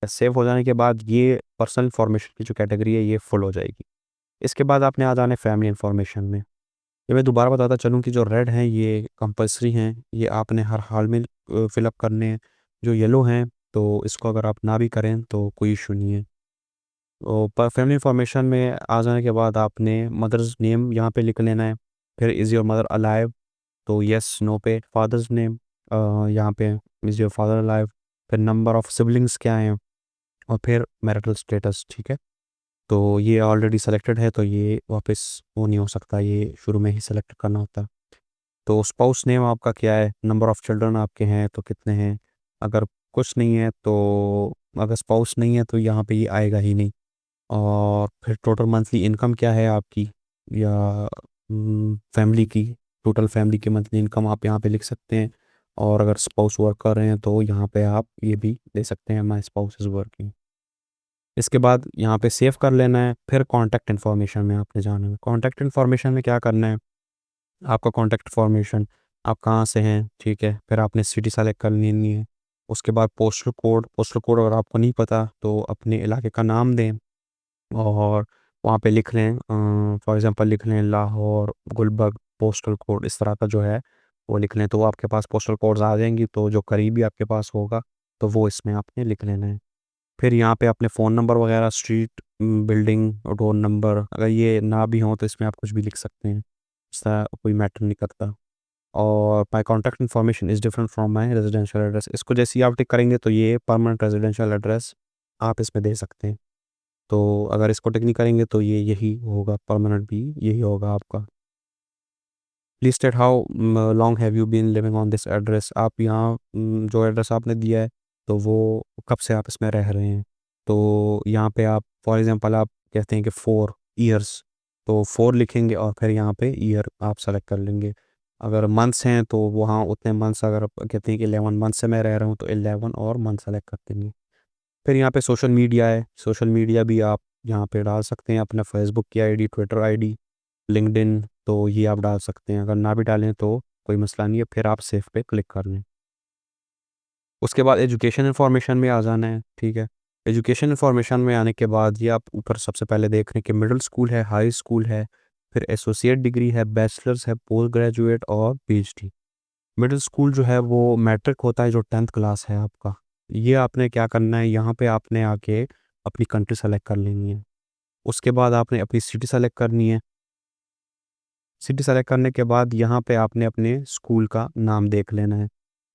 Save हो जाने के बाद ये पर्सनल इन्फॉर्मेशन की जो कैटेगरी है ये फुल हो जाएगी। इसके बाद आपने आ जाना है फैमिली इन्फॉर्मेशन में। ये मैं दोबारा बताता चलूँ कि जो रेड हैं ये कंपल्सरी हैं, ये आपने हर हाल में फिलअप करने हैं। जो येलो हैं तो इसको अगर आप ना भी करें तो कोई इशू नहीं है। तो पर फैमिली इन्फॉर्मेशन में आ जाने के बाद आपने मदर्स नेम यहाँ पे लिख लेना है। फिर इज़ योर मदर अलाइव, तो यस नो पे। फादर्स नेम यहाँ पे इज़ योर फादर अलाइव। फिर नंबर ऑफ सिबलिंग्स क्या हैं, और फिर मैरिटल स्टेटस। ठीक है, तो ये ऑलरेडी सेलेक्टेड है तो ये वापस वो नहीं हो सकता, ये शुरू में ही सेलेक्ट करना होता है। तो स्पाउस नेम आपका क्या है, नंबर ऑफ़ चिल्ड्रन आपके हैं तो कितने हैं। अगर कुछ नहीं है तो, अगर स्पाउस नहीं है तो यहाँ पे ये आएगा ही नहीं। और फिर टोटल मंथली इनकम क्या है आपकी, या फैमिली की, टोटल फैमिली की मंथली इनकम आप यहाँ पे लिख सकते हैं। और अगर स्पाउस वर्क कर रहे हैं तो यहाँ पे आप ये भी दे सकते हैं, माई स्पाउस इज़ वर्किंग। इसके बाद यहाँ पे सेव कर लेना है। फिर कॉन्टैक्ट इन्फॉर्मेशन में आपने जाना है। कॉन्टैक्ट इन्फॉर्मेशन में क्या करना है, आपका कॉन्टैक्ट इन्फॉर्मेशन, आप कहाँ से हैं, ठीक है। फिर आपने सिटी सेलेक्ट कर लेनी है। उसके बाद पोस्टल कोड, पोस्टल कोड अगर आपको नहीं पता तो अपने इलाके का नाम दें और वहाँ पे लिख लें, फॉर एग्ज़ाम्पल लिख लें लाहौर, गुलबर्ग पोस्टल कोड, इस तरह का जो है वो लिख लें, तो वो आपके पास पोस्टल कोड्स आ जाएँगी। तो जो करीबी आपके पास होगा तो वो इसमें आपने लिख लेना है। फिर यहाँ पे अपने फ़ोन नंबर वगैरह, स्ट्रीट, बिल्डिंग, डोर नंबर, अगर ये ना भी हों तो इसमें आप कुछ भी लिख सकते हैं, इसका कोई मैटर नहीं करता। और माई contact information is different from my residential address, इसको जैसे ही आप टिक करेंगे तो ये परमानेंट रेजिडेंशियल एड्रेस आप इसमें दे सकते हैं। तो अगर इसको टिक नहीं करेंगे तो ये यही होगा, परमानेंट भी यही होगा आपका। Please state how long have you been living on this address, आप यहाँ जो एड्रेस आपने दिया है तो वो कब से आप इसमें रह रहे हैं। तो यहाँ पे आप फॉर एग्जांपल आप कहते हैं कि 4 ईयर्स, तो 4 लिखेंगे और फिर यहाँ पे ईयर आप सेलेक्ट कर लेंगे। अगर मंथ्स हैं तो वहाँ उतने मंथ्स, अगर आप कहते हैं कि 11 मंथ से मैं रह रहा हूँ तो 11 और मंथ सेलेक्ट कर देंगे। फिर यहाँ पे सोशल मीडिया है, सोशल मीडिया भी आप यहाँ पे डाल सकते हैं, अपना फेसबुक की आईडी, ट्विटर आईडी, लिंक्डइन, तो ये आप डाल सकते हैं। अगर ना भी डालें तो कोई मसला नहीं है, फिर आप सेव पे क्लिक कर लें। उसके बाद एजुकेशन इन्फॉर्मेशन में आ जाना है, ठीक है। एजुकेशन इन्फॉर्मेशन में आने के बाद ये आप ऊपर सबसे पहले देख रहे हैं कि मिडिल स्कूल है, हाई स्कूल है, फिर एसोसिएट डिग्री है, बैचलर्स है, पोस्ट ग्रेजुएट और पीएचडी। मिडिल स्कूल जो है वो मैट्रिक होता है, जो 10th क्लास है आपका। ये आपने क्या करना है, यहाँ पे आपने आके अपनी कंट्री सेलेक्ट कर लेनी है। उसके बाद आपने अपनी सिटी सेलेक्ट करनी है। सिटी सेलेक्ट करने के बाद यहाँ पे आपने अपने स्कूल का नाम देख लेना है।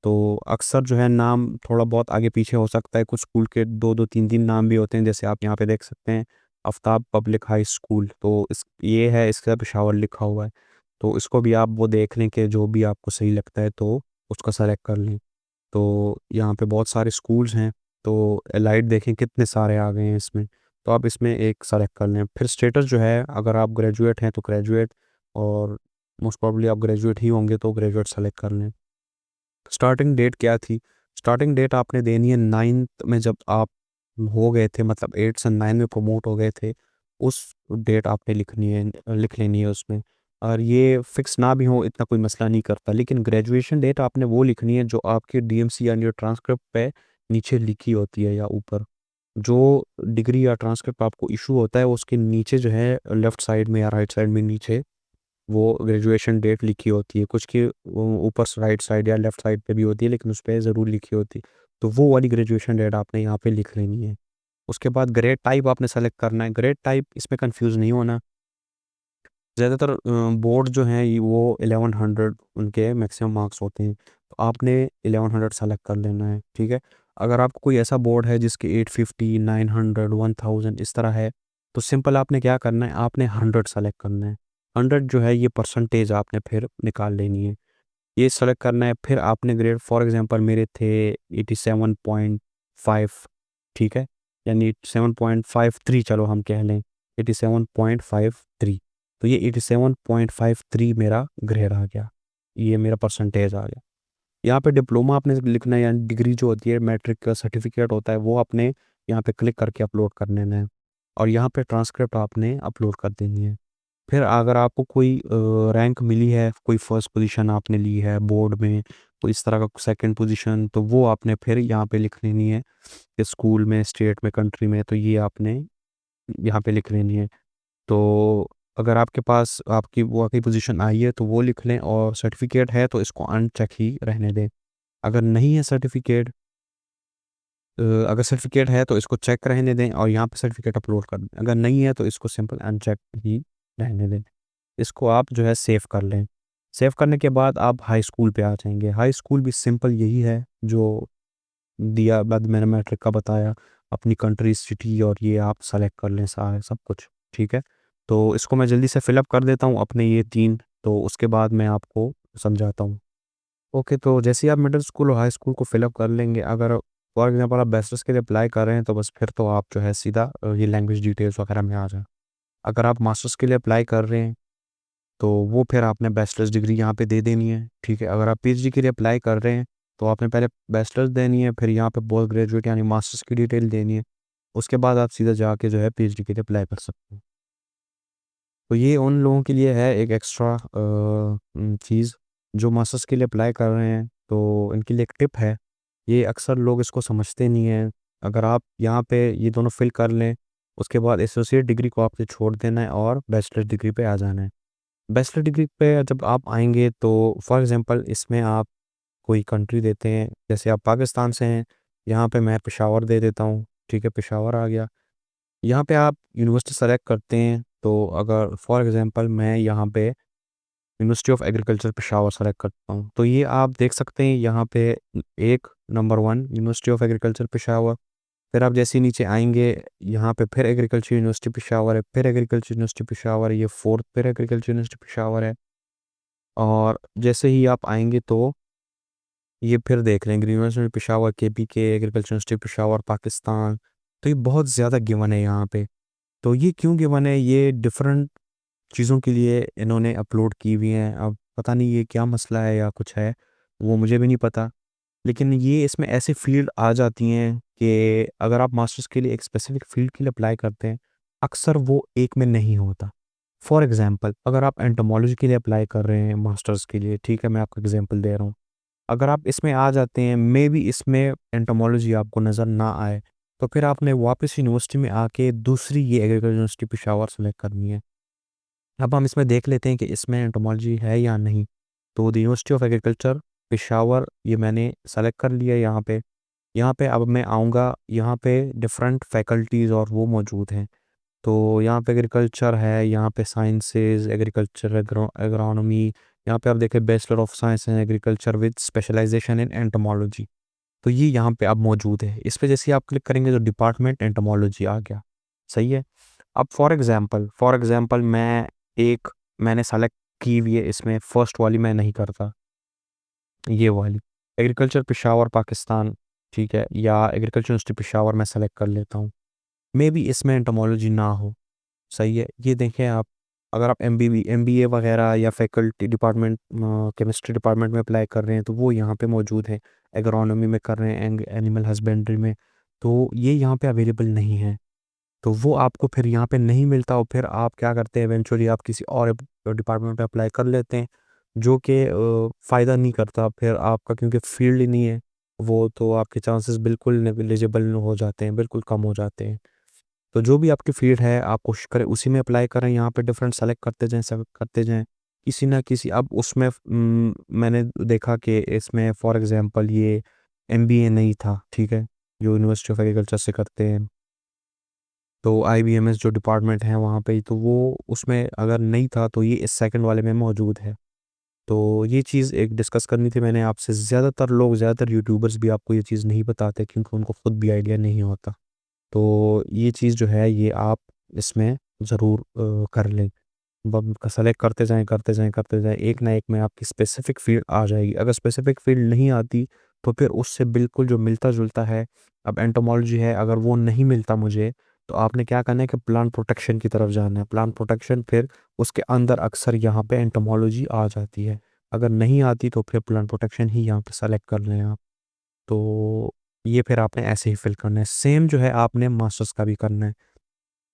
तो अक्सर जो है नाम थोड़ा बहुत आगे पीछे हो सकता है, कुछ स्कूल के 2-2 3-3 नाम भी होते हैं, जैसे आप यहाँ पे देख सकते हैं आफ्ताब पब्लिक हाई स्कूल, तो इस ये है, इसका पेशावर लिखा हुआ है। तो इसको भी आप वो देख लें कि जो भी आपको सही लगता है तो उसका सेलेक्ट कर लें। तो यहाँ पे बहुत सारे स्कूल्स हैं, तो एलाइट देखें कितने सारे आ गए हैं इसमें, तो आप इसमें एक सेलेक्ट कर लें। फिर स्टेटस जो है, अगर आप ग्रेजुएट हैं तो ग्रेजुएट, और मोस्ट प्रॉब्ली आप ग्रेजुएट ही होंगे तो ग्रेजुएट सेलेक्ट कर लें। स्टार्टिंग डेट क्या थी, स्टार्टिंग डेट आपने देनी है 9th में, जब आप हो गए थे, मतलब 8 से 9 में प्रमोट हो गए थे, उस डेट आपने लिखनी है, लिख लेनी है उसमें। और ये फिक्स ना भी हो इतना कोई मसला नहीं करता, लेकिन ग्रेजुएशन डेट आपने वो लिखनी है जो आपके डीएमसी यानी ट्रांसक्रिप्ट पे नीचे लिखी होती है, या ऊपर जो डिग्री या ट्रांसक्रिप्ट आपको इशू होता है उसके नीचे जो है, लेफ्ट साइड में या राइट साइड में नीचे वो ग्रेजुएशन डेट लिखी होती है। कुछ की ऊपर राइट साइड या लेफ्ट साइड पे भी होती है, लेकिन उस पे ज़रूर लिखी होती है। तो वो वाली ग्रेजुएशन डेट आपने यहाँ पे लिख लेनी है। उसके बाद ग्रेड टाइप आपने सेलेक्ट करना है। ग्रेड टाइप इसमें कंफ्यूज नहीं होना। ज़्यादातर बोर्ड जो हैं वो 1100 उनके मैक्सिमम मार्क्स होते हैं, तो आपने 1100 सेलेक्ट कर लेना है, ठीक है। अगर आपको कोई ऐसा बोर्ड है जिसके 850, 900, 1000 इस तरह है, तो सिंपल आपने क्या करना है, आपने 100 सेलेक्ट करना है। 100 जो है ये परसेंटेज आपने फिर निकाल लेनी है, ये सेलेक्ट करना है। फिर आपने ग्रेड, फॉर एग्जांपल मेरे थे 87.5, ठीक है, यानी 7.53, चलो हम कह लें 87.53, तो ये 87.53 मेरा ग्रेड आ गया, ये मेरा परसेंटेज आ गया। यहाँ पे डिप्लोमा आपने लिखना है, यानी डिग्री जो होती है, मैट्रिक का सर्टिफिकेट होता है, वो आपने यहाँ पे क्लिक करके अपलोड कर देना है, और यहाँ पे ट्रांसक्रिप्ट आपने अपलोड कर देनी है। फिर अगर आपको कोई रैंक मिली है, कोई फर्स्ट पोजीशन आपने ली है बोर्ड में, तो इस तरह का सेकंड पोजीशन, तो वो आपने फिर यहाँ पे लिख लेनी है कि स्कूल में, स्टेट में, कंट्री में, तो ये आपने यहाँ पे लिख लेनी है। तो अगर आपके पास आपकी वाकई पोजीशन आई है तो वो लिख लें, और सर्टिफिकेट है तो इसको अनचेक ही रहने दें। अगर नहीं है सर्टिफिकेट, अगर सर्टिफिकेट है तो इसको चेक रहने दें और यहाँ पे सर्टिफिकेट अपलोड कर दें। अगर नहीं है तो इसको सिंपल अनचेक ही रहने दें। इसको आप जो है सेव कर लें। सेव करने के बाद आप हाई स्कूल पे आ जाएँगे। हाई स्कूल भी सिंपल यही है जो दिया बाद मैंने मैट्रिक का बताया। अपनी कंट्री, सिटी और ये आप सेलेक्ट कर लें सारे सब कुछ, ठीक है? तो इसको मैं जल्दी से फिल अप कर देता हूँ अपने ये 3, तो उसके बाद मैं आपको समझाता हूँ। ओके, तो जैसे ही आप मिडल स्कूल और हाई स्कूल को फिल अप कर लेंगे, अगर फॉर एग्ज़ाम्पल आप बैचलर्स के लिए अप्लाई कर रहे हैं, तो बस फिर तो आप जो है सीधा ये लैंग्वेज डिटेल्स वगैरह में आ जाएँ। अगर आप मास्टर्स के लिए अप्लाई कर रहे हैं, तो वो फिर आपने बैचलर्स डिग्री यहाँ पे दे देनी है, ठीक है? अगर आप पीएचडी के लिए अप्लाई कर रहे हैं, तो आपने पहले बैचलर्स देनी है, फिर यहाँ पे पोस्ट ग्रेजुएट यानी मास्टर्स की डिटेल देनी है। उसके बाद आप सीधा जाके जो है पीएचडी के लिए अप्लाई कर सकते हैं। तो ये उन लोगों के लिए है एक एक्स्ट्रा चीज़ जो मास्टर्स के लिए अप्लाई कर रहे हैं, तो इनके लिए एक टिप है। ये अक्सर लोग इसको समझते नहीं हैं। अगर आप यहाँ पे ये दोनों फिल कर लें, उसके बाद एसोसिएट डिग्री को आपने छोड़ देना है और बैचलर डिग्री पे आ जाना है। बैचलर डिग्री पे जब आप आएँगे तो फॉर एग्ज़ाम्पल इसमें आप कोई कंट्री देते हैं, जैसे आप पाकिस्तान से हैं, यहाँ पे मैं पेशावर दे देता हूँ, ठीक है? पेशावर आ गया। यहाँ पे आप यूनिवर्सिटी सेलेक्ट करते हैं, तो अगर फॉर एग्ज़ाम्पल मैं यहाँ पे university of agriculture Peshawar select करता हूँ, तो ये आप देख सकते हैं यहाँ पे एक number 1 university of agriculture Peshawar. फिर आप जैसे ही नीचे आएँगे, यहाँ पे फिर एग्रीकल्चर यूनिवर्सिटी पेशावर है, फिर एग्रीकल्चर यूनिवर्सिटी पेशावर है, ये 4th फिर एग्रीकल्चर यूनिवर्सिटी पेशावर है। और जैसे ही आप आएँगे तो ये फिर देख लें green university Peshawar, KPK, agriculture university Peshawar, Pakistan. तो ये बहुत ज़्यादा गिवन है यहाँ पे। तो ये क्यों गिवन है, ये डिफरेंट चीज़ों के लिए इन्होंने अपलोड की हुई हैं। अब पता नहीं ये क्या मसला है या कुछ है, वो मुझे भी नहीं पता। लेकिन ये इसमें ऐसी फ़ील्ड आ जाती हैं कि अगर आप मास्टर्स के लिए एक स्पेसिफ़िक फ़ील्ड के लिए अप्लाई करते हैं, अक्सर वो एक में नहीं होता। फॉर एग्ज़ाम्पल अगर आप एंटोमोलॉजी के लिए अप्लाई कर रहे हैं मास्टर्स के लिए, ठीक है, मैं आपको एग्ज़ाम्पल दे रहा हूँ। अगर आप इसमें आ जाते हैं, मेबी इसमें एंटोमोलॉजी आपको नज़र ना आए, तो फिर आपने वापस यूनिवर्सिटी में आके दूसरी ये एग्रीकल्चर यूनिवर्सिटी पेशावर सेलेक्ट करनी है। अब हम इसमें देख लेते हैं कि इसमें एंटोमोलॉजी है या नहीं। तो the university of agriculture Peshawar ये मैंने सेलेक्ट कर लिया यहाँ पे। यहाँ पे अब मैं आऊँगा, यहाँ पे डिफरेंट फैकल्टीज़ और वो मौजूद हैं। तो यहाँ पे एग्रीकल्चर है, यहाँ पे साइंसेज़, एग्रीकल्चर एग्रोनॉमी, यहाँ पे आप देखें bachelor of science in agriculture with specialisation in entomology. तो ये यहाँ पे अब मौजूद है। इस पे जैसे ही आप क्लिक करेंगे तो डिपार्टमेंट एंटोमोलॉजी आ गया, सही है? अब फॉर एग्ज़ाम्पल मैंने सेलेक्ट की हुई है इसमें फर्स्ट वाली मैं नहीं करता, ये वाली। एग्रीकल्चर पेशावर पाकिस्तान, ठीक है? या एग्रीकल्चर यूनिवर्सिटी पेशावर मैं सेलेक्ट कर लेता हूँ। मेबी इसमें एंटोमोलॉजी ना हो, सही है? ये देखें आप, अगर आप एमबीए वगैरह या फैकल्टी डिपार्टमेंट केमिस्ट्री डिपार्टमेंट में अप्लाई कर रहे हैं, तो वो यहाँ पे मौजूद है। एग्रोनॉमी में कर रहे हैं, एनिमल हस्बेंड्री में, तो ये यहाँ पे अवेलेबल नहीं है। तो वो आपको फिर यहाँ पे नहीं मिलता और फिर आप क्या करते हैं, इवेंचुअली आप किसी और डिपार्टमेंट में अप्लाई कर लेते हैं, जो कि फ़ायदा नहीं करता फिर आपका, क्योंकि फ़ील्ड ही नहीं है वो, तो आपके चांसेस बिल्कुल नेग्लिजिबल हो जाते हैं, बिल्कुल कम हो जाते हैं। तो जो भी आपकी फ़ील्ड है, आप कोशिश करें उसी में अप्लाई करें, यहाँ पे डिफरेंट सेलेक्ट करते जाएँ। किसी ना किसी अब उसमें मैंने देखा कि इसमें फॉर एग्ज़ाम्पल ये एमबीए नहीं था, ठीक है? जो यूनिवर्सिटी ऑफ एग्रीकल्चर से करते हैं। तो आईबीएमएस जो डिपार्टमेंट है वहाँ पे, तो वो उसमें अगर नहीं था तो ये इस सेकंड वाले में मौजूद है। तो ये चीज़ एक डिस्कस करनी थी मैंने आपसे। ज़्यादातर यूट्यूबर्स भी आपको ये चीज़ नहीं बताते क्योंकि उनको खुद भी आइडिया नहीं होता। तो ये चीज़ जो है ये आप इसमें ज़रूर कर लें। बम का सेलेक्ट करते जाएँ, करते जाएँ, करते जाएँ, एक ना एक में आपकी स्पेसिफ़िक फ़ील्ड आ जाएगी। अगर स्पेसिफ़िक फ़ील्ड नहीं आती, तो फिर उससे बिल्कुल जो मिलता-जुलता है, अब एंटोमोलॉजी है, अगर वो नहीं मिलता मुझे, तो आपने क्या करना है कि प्लांट प्रोटेक्शन की तरफ जाना है। प्लांट प्रोटेक्शन फिर उसके अंदर अक्सर यहाँ पे एंटोमोलॉजी आ जाती है। अगर नहीं आती, तो फिर प्लांट प्रोटेक्शन ही यहाँ पे सेलेक्ट कर लें आप। तो ये फिर आपने ऐसे ही फ़िल करना है। सेम जो है आपने मास्टर्स का भी करना है।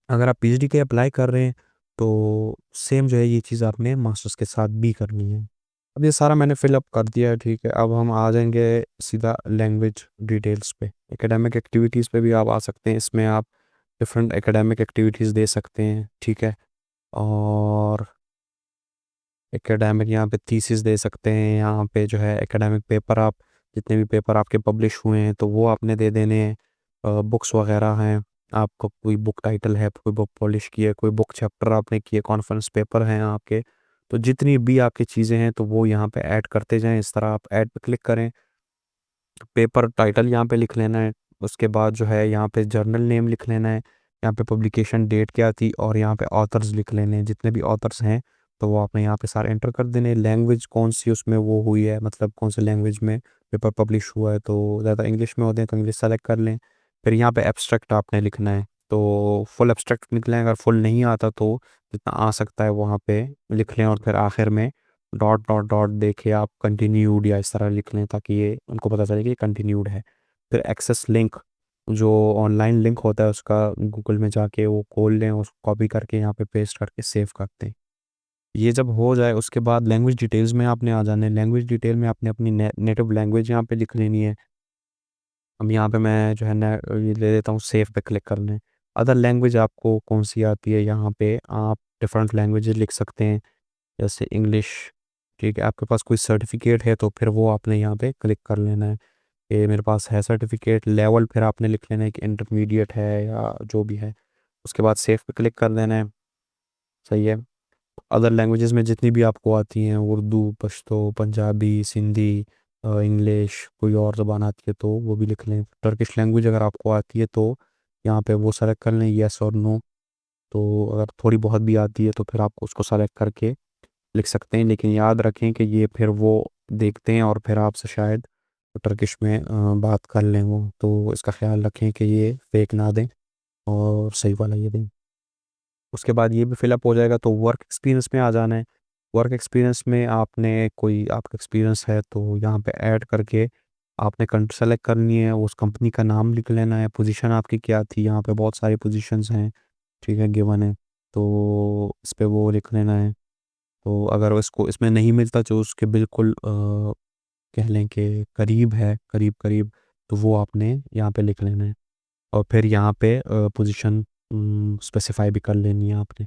अगर आप पीएचडी के अप्लाई कर रहे हैं, तो सेम जो है ये चीज़ आपने मास्टर्स के साथ भी करनी है। अब ये सारा मैंने फिल अप कर दिया है, ठीक है। अब हम आ जाएँगे सीधा लैंग्वेज डिटेल्स पे। एकेडमिक एक्टिविटीज़ पे भी आप आ सकते हैं, इसमें आप डिफरेंट एकेडमिक एक्टिविटीज़ दे सकते हैं, ठीक है। और एकेडमिक यहाँ पे थीसिस दे सकते हैं, यहाँ पे जो है एकेडमिक पेपर आप जितने भी पेपर आपके पब्लिश हुए हैं तो वो आपने दे देने हैं। बुक्स वगैरह हैं, आपको कोई बुक टाइटल है, कोई बुक पब्लिश की है, कोई बुक चैप्टर आपने किए, कॉन्फ्रेंस पेपर हैं आपके, तो जितनी भी आपकी चीज़ें हैं तो वो यहाँ पे ऐड करते जाएं। इस तरह आप ऐड पे क्लिक करें, पेपर टाइटल यहाँ पे लिख लेना है, उसके बाद जो है यहाँ पे जर्नल नेम लिख लेना है, यहाँ पे पब्लिकेशन डेट क्या थी और यहाँ पे ऑथर्स लिख लेने हैं, जितने भी ऑथर्स हैं तो वो आपने यहाँ पे सारे एंटर कर देने। लैंग्वेज कौन सी उसमें वो हुई है, मतलब कौन से लैंग्वेज में पेपर पब्लिश हुआ है, तो ज़्यादा इंग्लिश में होते हैं तो इंग्लिश सेलेक्ट कर लें। फिर यहाँ पे एब्स्ट्रैक्ट आपने लिखना है, तो फुल एब्स्ट्रैक्ट निकलें, अगर फुल नहीं आता तो जितना आ सकता है वहाँ पे लिख लें, और फिर आखिर में डॉट डॉट डॉट देके आप कंटिन्यूड या इस तरह लिख लें ताकि ये उनको पता चले कि ये कंटिन्यूड है। फिर एक्सेस लिंक, जो ऑनलाइन लिंक होता है उसका गूगल में जाके वो खोल लें, उसको कॉपी करके यहाँ पे पेस्ट करके सेव करते हैं। ये जब हो जाए उसके बाद लैंग्वेज डिटेल्स में आपने आ जाना है। लैंग्वेज डिटेल में आपने अपनी नेटिव लैंग्वेज यहाँ पे लिख लेनी है। अब यहाँ पे मैं जो है ना ये ले लेता हूँ, सेव पे क्लिक करने। अदर लैंग्वेज आपको कौन सी आती है, यहाँ पे आप डिफरेंट लैंग्वेजेस लिख सकते हैं, जैसे इंग्लिश, ठीक है। आपके पास कोई सर्टिफिकेट है तो फिर वो आपने यहाँ पे क्लिक कर लेना है कि मेरे पास है सर्टिफिकेट। लेवल फिर आपने लिख लेना है कि इंटरमीडिएट है या जो भी है, उसके बाद सेव पे क्लिक कर देना है, सही है। अदर लैंग्वेजेस में जितनी भी आपको आती हैं, उर्दू, पश्तो, पंजाबी, सिंधी, इंग्लिश, कोई और ज़बान आती है तो वो भी लिख लें। टर्किश लैंग्वेज अगर आपको आती है तो यहाँ पे वो सेलेक्ट कर लें, येस और नो। तो अगर थोड़ी बहुत भी आती है तो फिर आप उसको सेलेक्ट करके लिख सकते हैं, लेकिन याद रखें कि ये फिर वो देखते हैं और फिर आपसे शायद टर्किश में बात कर लें वो, तो इसका ख्याल रखें कि ये फेक ना दें और सही वाला ये दें। उसके बाद ये भी फिलअप हो जाएगा तो वर्क एक्सपीरियंस में आ जाना है। वर्क एक्सपीरियंस में आपने कोई आपका एक्सपीरियंस है तो यहाँ पे ऐड करके आपने कंट्री सेलेक्ट करनी है, उस कंपनी का नाम लिख लेना है, पोजीशन आपकी क्या थी, यहाँ पे बहुत सारी पोजीशंस हैं, ठीक है, गिवन है, तो इस पे वो लिख लेना है। तो अगर इसको इसमें नहीं मिलता जो उसके बिल्कुल कह लें कि करीब है, करीब करीब, तो वो आपने यहाँ पे लिख लेना है। और फिर यहाँ पे पोजीशन स्पेसिफाई भी कर लेनी है आपने।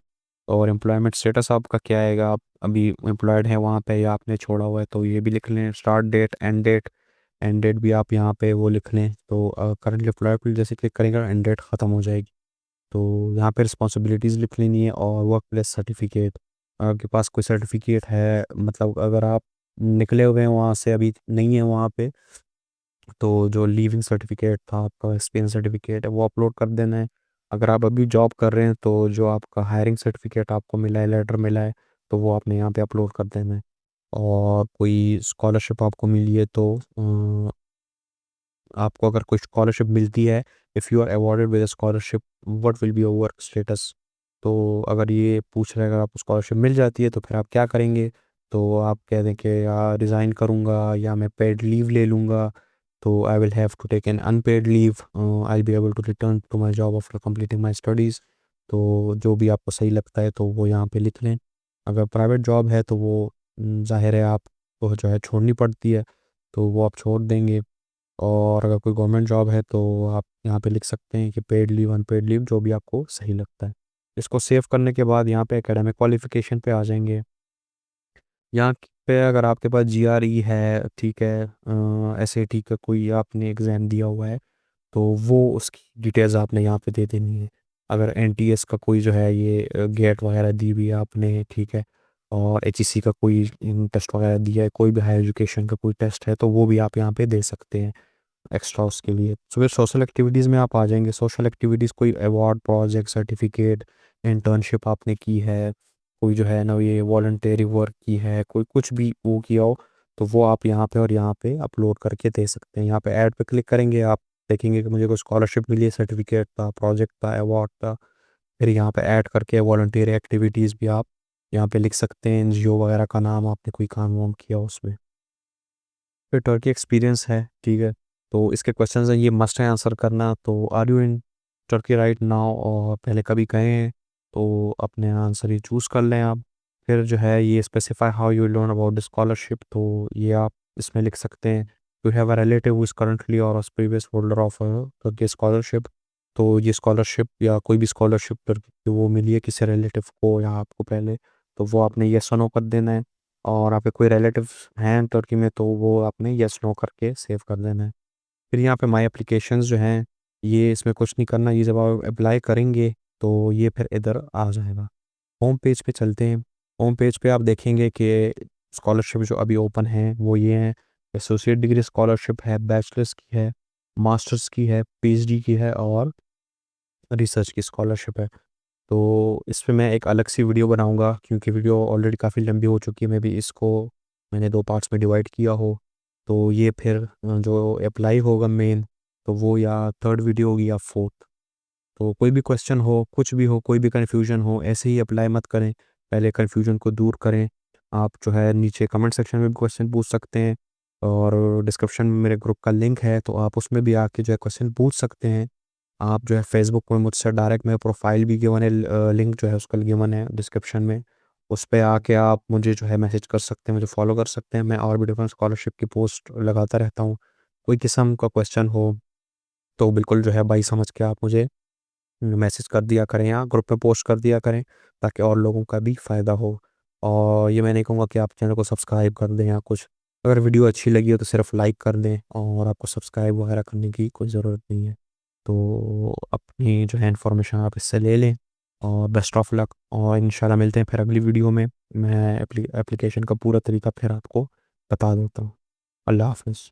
और एम्प्लॉयमेंट स्टेटस आपका क्या आएगा, आप अभी एम्प्लॉयड हैं वहाँ पे या आपने छोड़ा हुआ है तो ये भी लिख लें। Start date, end date, end date भी आप यहाँ पे वो लिख लें। तो करंटली एम्प्लॉयड पे जैसे क्लिक करेंगे एंड डेट ख़त्म हो जाएगी, तो यहाँ पे रिस्पॉन्सिबिलिटीज़ लिख लेनी है। और वर्क प्लेस सर्टिफिकेट, आपके पास कोई सर्टिफिकेट है, मतलब अगर आप निकले हुए हैं वहाँ से, अभी नहीं है वहाँ पे, तो जो लीविंग सर्टिफिकेट था आपका, एक्सपीरियंस सर्टिफिकेट है, वो अपलोड कर देना है। अगर आप अभी जॉब कर रहे हैं तो जो आपका हायरिंग सर्टिफिकेट आपको मिला है, लेटर मिला है, तो वो आपने यहाँ पे अपलोड कर देना है। और कोई स्कॉलरशिप आपको मिली है तो आपको अगर कोई स्कॉलरशिप मिलती है, if you are awarded with a scholarship, what will be your work status. तो अगर ये पूछ रहे हैं, अगर आपको स्कॉलरशिप मिल जाती है तो फिर आप क्या करेंगे, तो आप कह दें कि या रिज़ाइन करूँगा या मैं पेड लीव ले लूँगा, तो I will have to take an unpaid leave, I will be able to return to my job after completing my studies. तो जो भी आपको सही लगता है तो वो यहाँ पे लिख लें। अगर प्राइवेट जॉब है तो वो ज़ाहिर है आपको जो है छोड़नी पड़ती है, तो वो आप छोड़ देंगे। और अगर कोई गवर्नमेंट जॉब है तो आप यहाँ पे लिख सकते हैं कि पेड लीव, अनपेड लीव, जो भी आपको सही लगता है। इसको सेव करने के बाद यहाँ पे एकेडमिक क्वालिफिकेशन पे आ जाएंगे। यहाँ पे अगर आपके पास जीआरई है, ठीक है, एसएटी का कोई आपने एग्ज़ाम दिया हुआ है तो वो उसकी डिटेल्स आपने यहाँ पे दे देनी है। अगर एनटीएस का कोई जो है ये गेट वगैरह दी हुई है आपने, ठीक है, और एचईसी का कोई टेस्ट वगैरह दिया है, कोई भी हायर एजुकेशन का कोई टेस्ट है तो वो भी आप यहाँ पे दे सकते हैं एक्स्ट्रा उसके लिए। तो फिर सोशल एक्टिविटीज़ में आप आ जाएंगे। सोशल एक्टिविटीज़ कोई अवार्ड, प्रोजेक्ट, सर्टिफिकेट, इंटर्नशिप आपने की है, कोई जो है ना ये वॉलंटरी वर्क की है, कोई कुछ भी वो किया हो, तो वो आप यहाँ पे और यहाँ पे अपलोड करके दे सकते हैं। यहाँ पे ऐड पे क्लिक करेंगे, आप देखेंगे कि मुझे कोई स्कॉलरशिप मिली है, सर्टिफिकेट था, प्रोजेक्ट था, अवार्ड था। फिर यहाँ पे ऐड करके वॉलंटरी एक्टिविटीज़ भी आप यहाँ पे लिख सकते हैं, एनजीओ वगैरह का नाम, आपने कोई काम वाम किया उसमें। फिर टर्की एक्सपीरियंस है, ठीक है। तो इसके क्वेश्चंस हैं, ये मस्ट है आंसर करना। तो are you in Turkey right now, और पहले कभी गए हैं तो अपने आंसर ये चूज़ कर लें आप। फिर जो है ये specify how you learn about the scholarship, तो ये आप इसमें लिख सकते हैं you have a relative who is currently और previous holder of a scholarship. तो ये स्कॉलरशिप या कोई भी स्कॉलरशिप वो मिली है किसी रिलेटिव को या आपको पहले, तो वो आपने येस और नो कर देना है। और आपके कोई रिलेटिव्स हैं तुर्की में तो वो आपने येस नो करके सेव कर देना है। फिर यहाँ पे माय एप्लीकेशंस जो हैं, ये इसमें कुछ नहीं करना, ये जब आप अप्लाई करेंगे तो ये फिर इधर आ जाएगा। होम पेज पे चलते हैं। होम पेज पे आप देखेंगे कि स्कॉलरशिप जो अभी ओपन है वो ये हैं। एसोसिएट डिग्री स्कॉलरशिप है, बैचलर्स की है, मास्टर्स की है, पीएचडी की है और रिसर्च की स्कॉलरशिप है। तो इस पे मैं एक अलग सी वीडियो बनाऊँगा क्योंकि वीडियो ऑलरेडी काफ़ी लंबी हो चुकी है, मे बी इसको मैंने 2 पार्ट्स में डिवाइड किया हो। तो ये फिर जो अप्लाई होगा मेन, तो वो या 3rd वीडियो होगी या 4th। तो कोई भी क्वेश्चन हो, कुछ भी हो, कोई भी कन्फ्यूज़न हो, ऐसे ही अप्लाई मत करें, पहले कन्फ्यूज़न को दूर करें। आप जो है नीचे कमेंट सेक्शन में भी क्वेश्चन पूछ सकते हैं और डिस्क्रिप्शन में मेरे ग्रुप का लिंक है, तो आप उसमें भी आके जो है क्वेश्चन पूछ सकते हैं। आप जो है फ़ेसबुक में मुझसे डायरेक्ट मेरा प्रोफ़ाइल भी गिवन है, लिंक जो है उसका गिवन है डिस्क्रिप्शन में। उस पे आके आप मुझे जो है मैसेज कर सकते हैं, मुझे फ़ॉलो कर सकते हैं। मैं और भी डिफरेंट स्कॉलरशिप की पोस्ट लगाता रहता हूँ। कोई किस्म का क्वेश्चन हो, तो बिल्कुल जो है भाई समझ के आप मुझे मैसेज कर दिया करें या ग्रुप में पोस्ट कर दिया करें, ताकि और लोगों का भी फ़ायदा हो। और ये मैं नहीं कहूँगा कि आप चैनल को सब्सक्राइब कर दें या कुछ। अगर वीडियो अच्छी लगी हो तो सिर्फ़ लाइक कर दें और आपको सब्सक्राइब वगैरह करने की कोई ज़रूरत नहीं है। तो अपनी जो है इन्फॉर्मेशन आप इससे ले लें और बेस्ट ऑफ लक, और इंशाल्लाह मिलते हैं फिर अगली वीडियो में। मैं एप्लीकेशन का पूरा तरीका फिर आपको बता देता हूँ। अल्लाह हाफ़िज़।